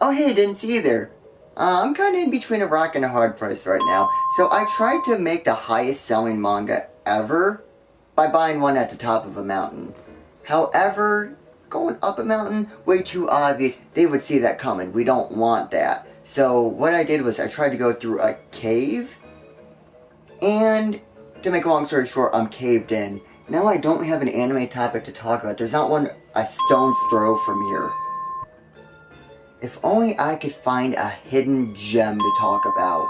Oh hey, didn't see either. I'm kinda in between a rock and a hard place right now. So I tried to make the highest selling manga ever by buying one at the top of a mountain. However, going up a mountain, way too obvious. They would see that coming. We don't want that. So what I did was I tried to go through a cave. And to make a long story short, I'm caved in. Now I don't have an anime topic to talk about. There's not one a stone's throw from here. If only I could find a hidden gem to talk about.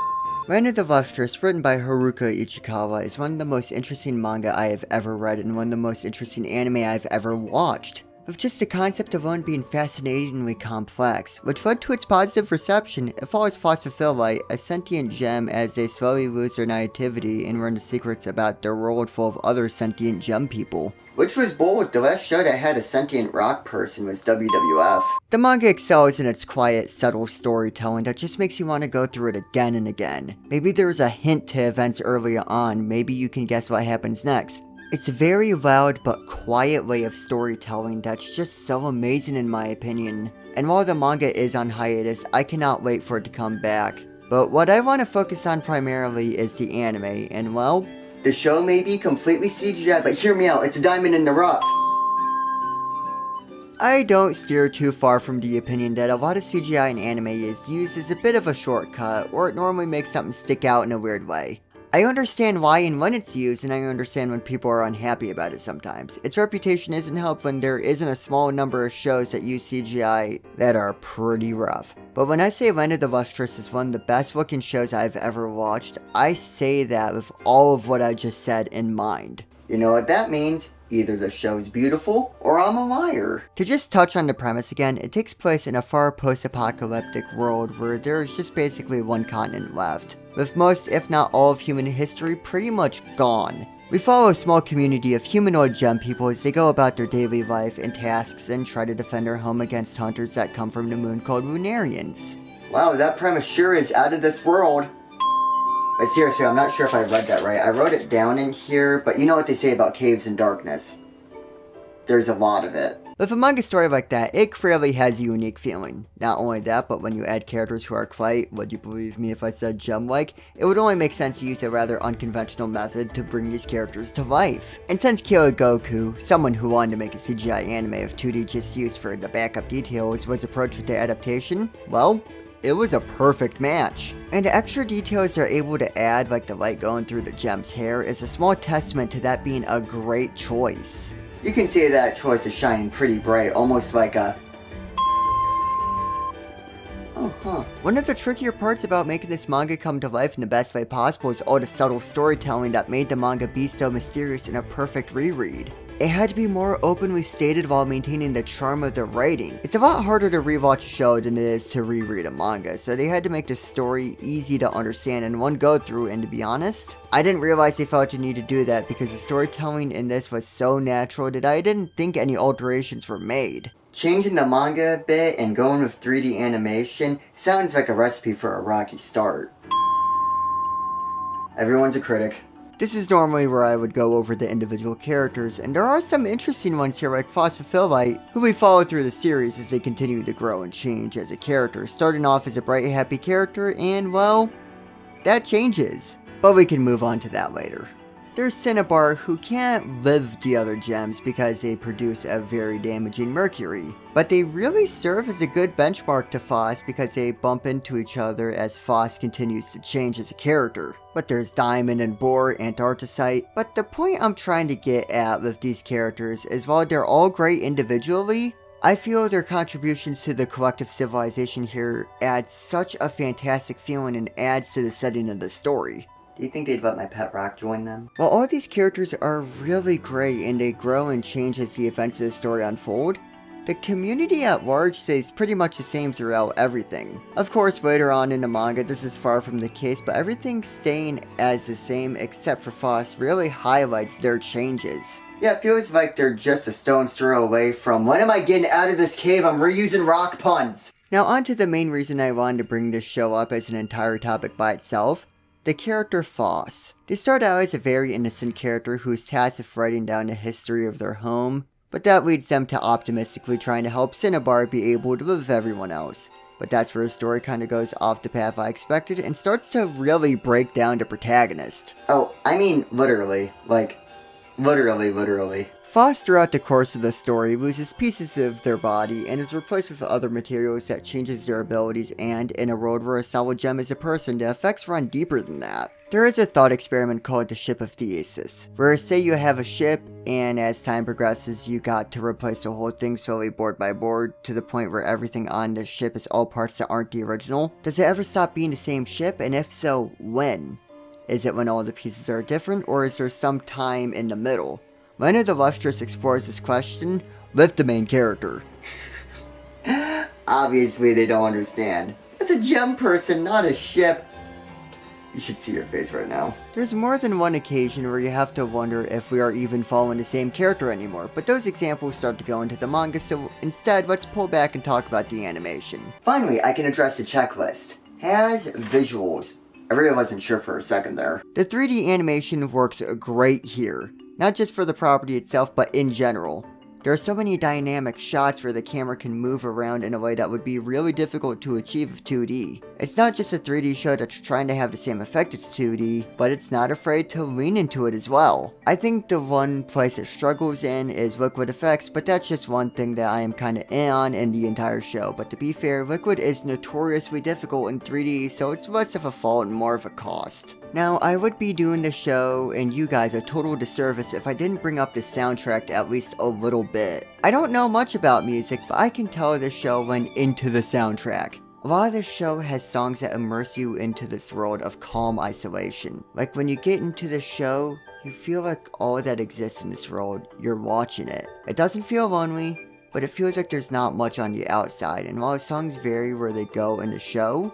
Land of the Lustrous, written by Haruka Ichikawa, is one of the most interesting manga I have ever read and one of the most interesting anime I've ever watched. With just the concept alone being fascinatingly complex, which led to its positive reception, it follows Phosphophyllite, a sentient gem, as they slowly lose their naivety and learn the secrets about their world full of other sentient gem people. Which was bold. The last show that had a sentient rock person was WWF. The manga excels in its quiet, subtle storytelling that just makes you want to go through it again and again. Maybe there's a hint to events earlier on, maybe you can guess what happens next. It's a very loud but quiet way of storytelling that's just so amazing in my opinion. And while the manga is on hiatus, I cannot wait for it to come back. But what I want to focus on primarily is the anime, and well, the show may be completely CGI, but hear me out, it's a diamond in the rough. I don't steer too far from the opinion that a lot of CGI in anime is used as a bit of a shortcut, or it normally makes something stick out in a weird way. I understand why and when it's used, and I understand when people are unhappy about it sometimes. Its reputation isn't helped when there isn't a small number of shows that use CGI that are pretty rough. But when I say Land of the Lustrous is one of the best looking shows I've ever watched, I say that with all of what I just said in mind. You know what that means? Either the show's beautiful, or I'm a liar. To just touch on the premise again, it takes place in a far post-apocalyptic world where there's just basically one continent left, with most, if not all, of human history pretty much gone. We follow a small community of humanoid gem people as they go about their daily life and tasks and try to defend their home against hunters that come from the moon called Lunarians. Wow, that premise sure is out of this world. But seriously, I'm not sure if I read that right. I wrote it down in here, but you know what they say about caves and darkness. There's a lot of it. With a manga story like that, it clearly has a unique feeling. Not only that, but when you add characters who are quite, would you believe me if I said gem-like, it would only make sense to use a rather unconventional method to bring these characters to life. And since Killer Goku, someone who wanted to make a CGI anime of 2D just used for the backup details, was approached with the adaptation, well, it was a perfect match. And the extra details they're able to add, like the light going through the gem's hair, is a small testament to that being a great choice. You can see that choice is shining pretty bright, almost like a... One of the trickier parts about making this manga come to life in the best way possible is all the subtle storytelling that made the manga be so mysterious and a perfect reread. It had to be more openly stated while maintaining the charm of the writing. It's a lot harder to rewatch a show than it is to reread a manga, so they had to make the story easy to understand in one go through, and to be honest, I didn't realize they felt the need to do that because the storytelling in this was so natural that I didn't think any alterations were made. Changing the manga a bit and going with 3D animation sounds like a recipe for a rocky start. Everyone's a critic. This is normally where I would go over the individual characters, and there are some interesting ones here like Phosphophyllite, who we follow through the series as they continue to grow and change as a character, starting off as a bright happy character, and well, that changes. But we can move on to that later. There's Cinnabar, who can't live the other gems because they produce a very damaging mercury, but they really serve as a good benchmark to Phos because they bump into each other as Phos continues to change as a character. But there's Diamond and Boar, Antarcticite, but the point I'm trying to get at with these characters is while they're all great individually, I feel their contributions to the collective civilization here add such a fantastic feeling and adds to the setting of the story. Do you think they'd let my pet rock join them? While all these characters are really great and they grow and change as the events of the story unfold, the community at large stays pretty much the same throughout everything. Of course, later on in the manga, this is far from the case, but everything staying as the same except for Phos really highlights their changes. Yeah, it feels like they're just a stone's throw away from, when am I getting out of this cave? I'm reusing rock puns! Now on to the main reason I wanted to bring this show up as an entire topic by itself. The character Phos. They start out as a very innocent character who's tasked with writing down the history of their home, but that leads them to optimistically trying to help Cinnabar be able to live with everyone else. But that's where the story kind of goes off the path I expected and starts to really break down the protagonist. Oh, I mean literally. Like, literally. Foss throughout the course of the story loses pieces of their body and is replaced with other materials that changes their abilities, and in a world where a solid gem is a person, the effects run deeper than that. There is a thought experiment called the Ship of Thesis, where say you have a ship and as time progresses you got to replace the whole thing slowly board by board to the point where everything on the ship is all parts that aren't the original. Does it ever stop being the same ship, and if so, when? Is it when all the pieces are different, or is there some time in the middle? When the Lustrous explores this question, lift the main character. Obviously they don't understand. It's a gem person, not a ship. You should see your face right now. There's more than one occasion where you have to wonder if we are even following the same character anymore, but those examples start to go into the manga, so instead let's pull back and talk about the animation. Finally, I can address the checklist. Has visuals. I really wasn't sure for a second there. The 3D animation works great here. Not just for the property itself, but in general. There are so many dynamic shots where the camera can move around in a way that would be really difficult to achieve with 2D. It's not just a 3D show that's trying to have the same effect as 2D, but it's not afraid to lean into it as well. I think the one place it struggles in is Liquid effects, but that's just one thing that I am kinda in on in the entire show. But to be fair, Liquid is notoriously difficult in 3D, so it's less of a fault and more of a cost. Now, I would be doing the show and you guys a total disservice if I didn't bring up the soundtrack at least a little bit. I don't know much about music, but I can tell this show went into the soundtrack. A lot of this show has songs that immerse you into this world of calm isolation. Like when you get into the show, you feel like all that exists in this world, you're watching it. It doesn't feel lonely, but it feels like there's not much on the outside, and while the songs vary where they go in the show,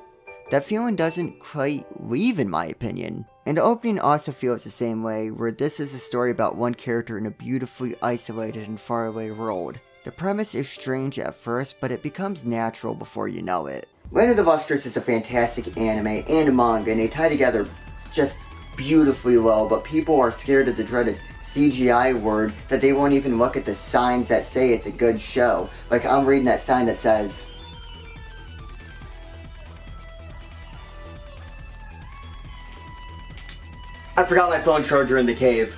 that feeling doesn't quite leave in my opinion. And the opening also feels the same way, where this is a story about one character in a beautifully isolated and faraway world. The premise is strange at first, but it becomes natural before you know it. Land of the Lustrous is a fantastic anime and manga, and they tie together just beautifully well, but people are scared of the dreaded CGI word that they won't even look at the signs that say it's a good show. Like I'm reading that sign that says, I forgot my phone charger in the cave.